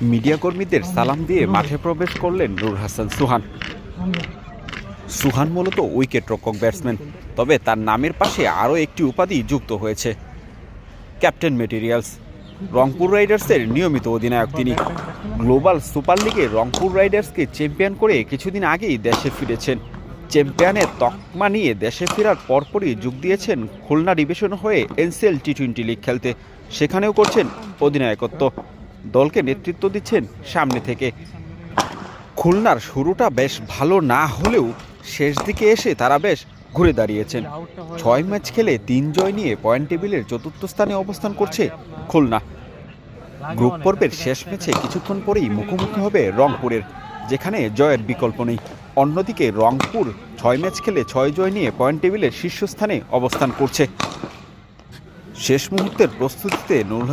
Media কর্মীদের সালাম দিয়ে মাঠে প্রবেশ করলেন নূর হাসান সোহান। সোহান মূলত উইকেট রক্ষক ব্যাটসম্যান, তবে তার নামের পাশে আরও একটি উপাধি যুক্ত হয়েছে, ক্যাপ্টেন ম্যাটেরিয়ালস। রংপুর রাইডার্সের নিয়মিত অধিনায়ক তিনি। গ্লোবাল সুপার লিগে রংপুর রাইডার্সকে চ্যাম্পিয়ন করে কিছুদিন আগেই দেশে ফিরেছেন। চ্যাম্পিয়নের তকমা নিয়ে দেশে ফেরার পরপরই যোগ দিয়েছেন খুলনা ডিভিশন হয়ে এনসিএল টি-20 লিগ খেলতে। সেখানেও করছেন অধিনায়কত্ব, দলকে নেতৃত্ব দিচ্ছেন সামনে থেকে। খুলনার শুরুটা বেশ ভালো না হলেও শেষ দিকে এসে তারা বেশ ঘুরে দাঁড়িয়েছেন। 6 ম্যাচ খেলে 3 জয় নিয়ে পয়েন্ট টেবিলের 4র্থ স্থানে অবস্থান করছে খুলনা। গ্রুপ পর্বের শেষ ম্যাচে কিছুক্ষণ পরেই মুখোমুখি হবে রংপুরের, যেখানে জয়ের বিকল্প নেই। অন্যদিকে রংপুর 6 ম্যাচ খেলে 6 জয় নিয়ে পয়েন্ট টেবিলের শীর্ষস্থানে অবস্থান করছে। শেষ মুহূর্তের প্রস্তুতিতে নূর